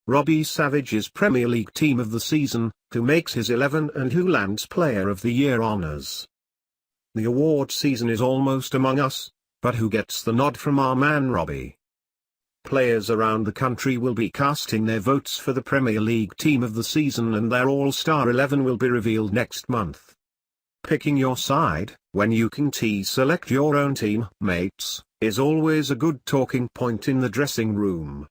Robbie Savage's Premier League Team of the Season, who makes his 11 and who lands Player of the Year honours. The award season is almost among us, but who gets the nod from our man Robbie? Players around the country will be casting their votes for the Premier League Team of the Season, and their All-Star 11 will be revealed next month. Picking your side, when you can select your own team mates, is always a good talking point in the dressing room.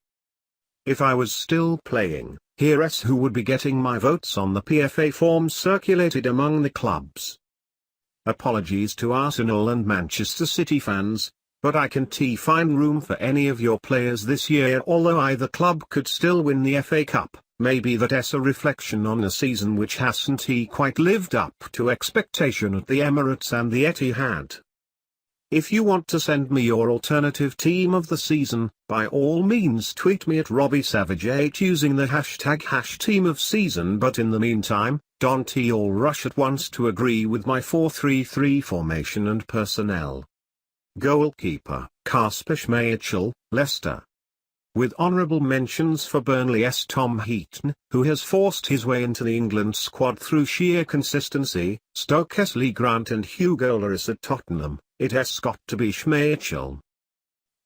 If I was still playing, here's who would be getting my votes on the PFA forms circulated among the clubs. Apologies to Arsenal and Manchester City fans, but I can't find room for any of your players this year, although either club could still win the FA Cup. Maybe that's a reflection on a season which hasn't quite lived up to expectation at the Emirates and the Etihad. If you want to send me your alternative team of the season, by all means tweet me at RobbieSavage8 using the hashtag #teamofseason, but in the meantime, don't all rush at once to agree with my 4-3-3 formation and personnel. Goalkeeper, Kasper Schmeichel, Leicester. With honourable mentions for Burnley's Tom Heaton, who has forced his way into the England squad through sheer consistency, Stoke's Lee Grant and Hugo Lloris at Tottenham, it has got to be Schmeichel.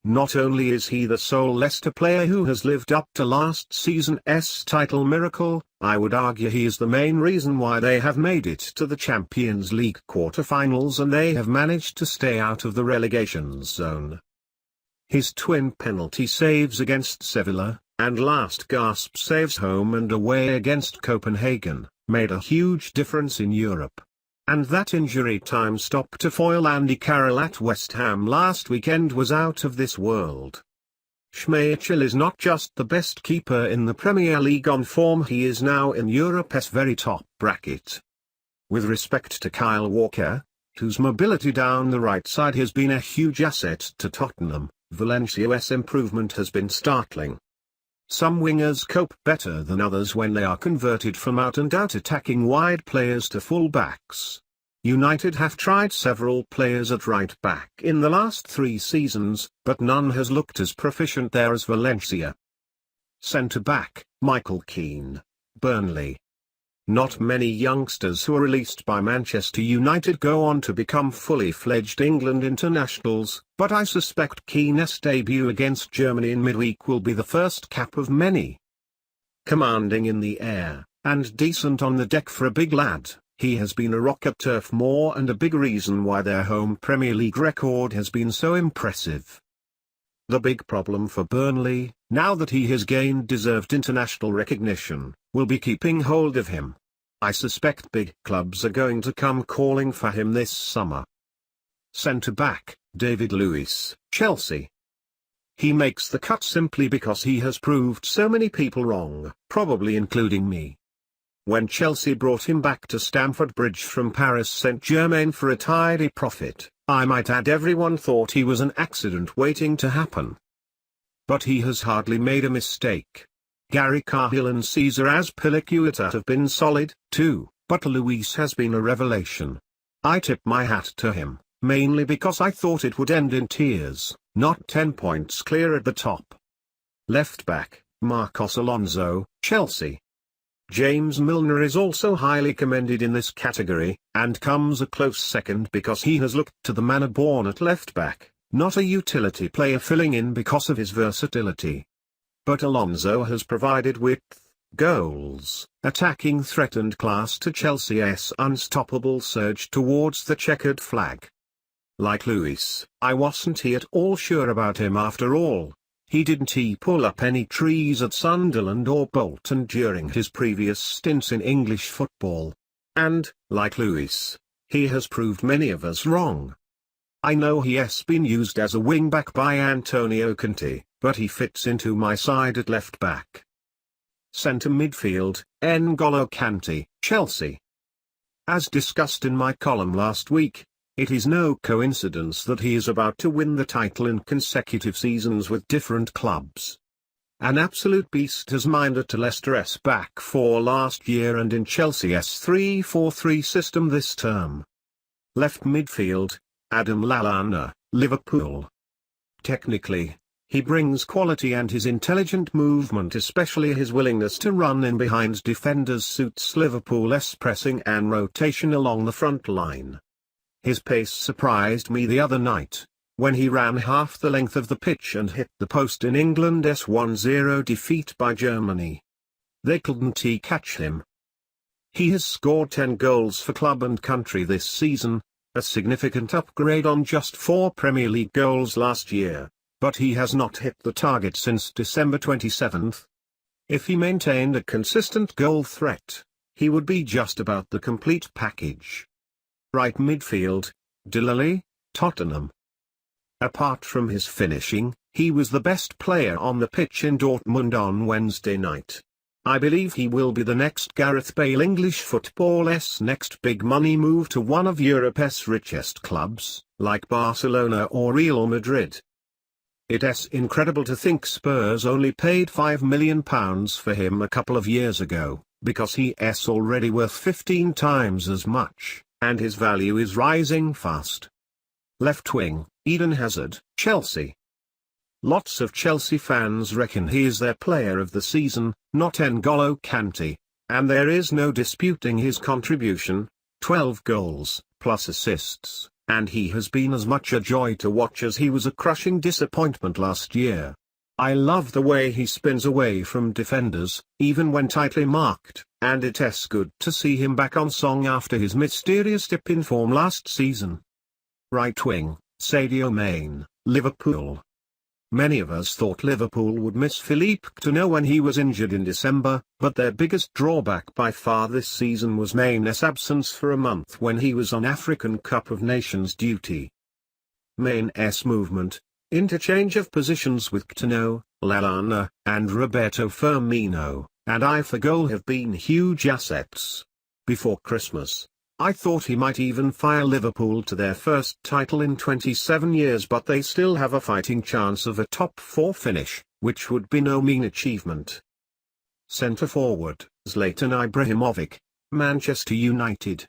Not only is he the sole Leicester player who has lived up to last season's title miracle, I would argue he is the main reason why they have made it to the Champions League quarter-finals and they have managed to stay out of the relegation zone. His twin penalty saves against Sevilla, and last-gasp saves home and away against Copenhagen, made a huge difference in Europe. And that injury time stop to foil Andy Carroll at West Ham last weekend was out of this world. Schmeichel is not just the best keeper in the Premier League on form, he is now in Europe's very top bracket. With respect to Kyle Walker, whose mobility down the right side has been a huge asset to Tottenham, Valencia's improvement has been startling. Some wingers cope better than others when they are converted from out-and-out attacking wide players to full-backs. United have tried several players at right-back in the last 3 seasons, but none has looked as proficient there as Valencia. Centre-back, Michael Keane, Burnley. Not many youngsters who are released by Manchester United go on to become fully fledged England internationals, but I suspect Keane's debut against Germany in midweek will be the first cap of many. Commanding in the air, and decent on the deck for a big lad, he has been a rock at Turf Moor and a big reason why their home Premier League record has been so impressive. The big problem for Burnley, now that he has gained deserved international recognition, will be keeping hold of him. I suspect big clubs are going to come calling for him this summer. Centre-back, David Luiz, Chelsea. He makes the cut simply because he has proved so many people wrong, probably including me. When Chelsea brought him back to Stamford Bridge from Paris Saint-Germain for a tidy profit, I might add everyone thought he was an accident waiting to happen. But he has hardly made a mistake. Gary Cahill and Cesar Azpilicueta have been solid, too, but Luis has been a revelation. I tip my hat to him, mainly because I thought it would end in tears, not 10 points clear at the top. Left back, Marcos Alonso, Chelsea. James Milner is also highly commended in this category, and comes a close second because he has looked to the manner born at left back, not a utility player filling in because of his versatility. But Alonso has provided width, goals, attacking threat and class to Chelsea's unstoppable surge towards the checkered flag. Like Luis, I wasn't at all sure about him after all. He didn't pull up any trees at Sunderland or Bolton during his previous stints in English football. And, like Luis, he has proved many of us wrong. I know he has been used as a wing-back by Antonio Conte, but he fits into my side at left-back. Centre midfield, N'Golo Kante, Chelsea. As discussed in my column last week, it is no coincidence that he is about to win the title in consecutive seasons with different clubs. An absolute beast has minded to Leicester's back four last year and in Chelsea's 3-4-3 system this term. Left midfield, Adam Lallana, Liverpool. Technically, He brings quality, and his intelligent movement, especially his willingness to run in behind defenders, suits Liverpool's pressing and rotation along the front line. His pace surprised me the other night, when he ran half the length of the pitch and hit the post in England's 1-0 defeat by Germany. They couldn't catch him. He has scored 10 goals for club and country this season, a significant upgrade on just 4 Premier League goals last year. But he has not hit the target since December 27. If he maintained a consistent goal threat, he would be just about the complete package. Right midfield, Delali, Tottenham. Apart from his finishing, he was the best player on the pitch in Dortmund on Wednesday night. I believe he will be the next Gareth Bale, English football's next big money move to one of Europe's richest clubs, like Barcelona or Real Madrid. It's incredible to think Spurs only paid £5 million for him a couple of years ago, because he's already worth 15 times as much, and his value is rising fast. Left wing, Eden Hazard, Chelsea. Lots of Chelsea fans reckon he is their player of the season, not N'Golo Kante, and there is no disputing his contribution, 12 goals, plus assists. And he has been as much a joy to watch as he was a crushing disappointment last year. I love the way he spins away from defenders, even when tightly marked, and it's good to see him back on song after his mysterious dip in form last season. Right wing, Sadio Mane, Liverpool. Many of us thought Liverpool would miss Philippe Coutinho when he was injured in December, but their biggest drawback by far this season was Mane's absence for a month when he was on African Cup of Nations duty. Mane's movement, interchange of positions with Coutinho, Lallana, and Roberto Firmino, and eye for goal have been huge assets. Before Christmas, I thought he might even fire Liverpool to their first title in 27 years, but they still have a fighting chance of a top 4 finish, which would be no mean achievement. Centre forward, Zlatan Ibrahimovic, Manchester United.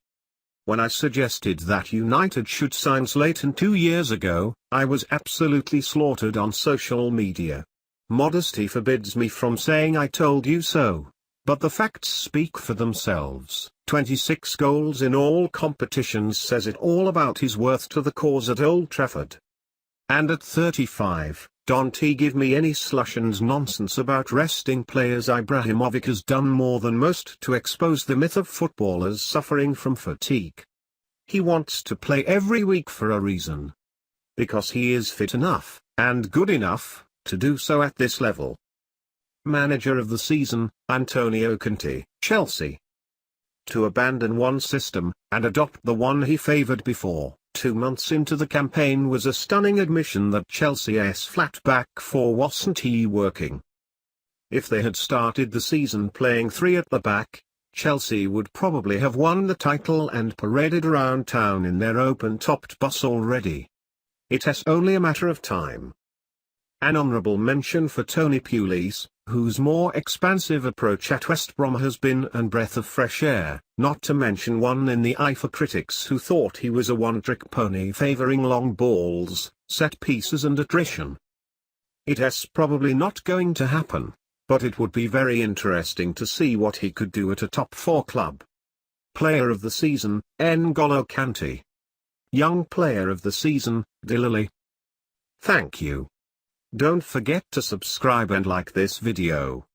When I suggested that United should sign Zlatan 2 years ago, I was absolutely slaughtered on social media. Modesty forbids me from saying I told you so. But the facts speak for themselves. 26 goals in all competitions says it all about his worth to the cause at Old Trafford. And at 35, don't he give me any slush and nonsense about resting players. Ibrahimovic has done more than most to expose the myth of footballers suffering from fatigue. He wants to play every week for a reason. Because he is fit enough, and good enough, to do so at this level. Manager of the season, Antonio Conte, Chelsea. To abandon one system, and adopt the one he favoured before, 2 months into the campaign, was a stunning admission that Chelsea's flat back four wasn't working. If they had started the season playing 3 at the back, Chelsea would probably have won the title and paraded around town in their open-topped bus already. It's only a matter of time. An honourable mention for Tony Pulis, whose more expansive approach at West Brom has been a breath of fresh air, not to mention one in the eye for critics who thought he was a one-trick pony favouring long balls, set pieces and attrition. It's probably not going to happen, but it would be very interesting to see what he could do at a top 4 club. Player of the season, N'Golo Kante. Young player of the season, Delali. Thank you. Don't forget to subscribe and like this video.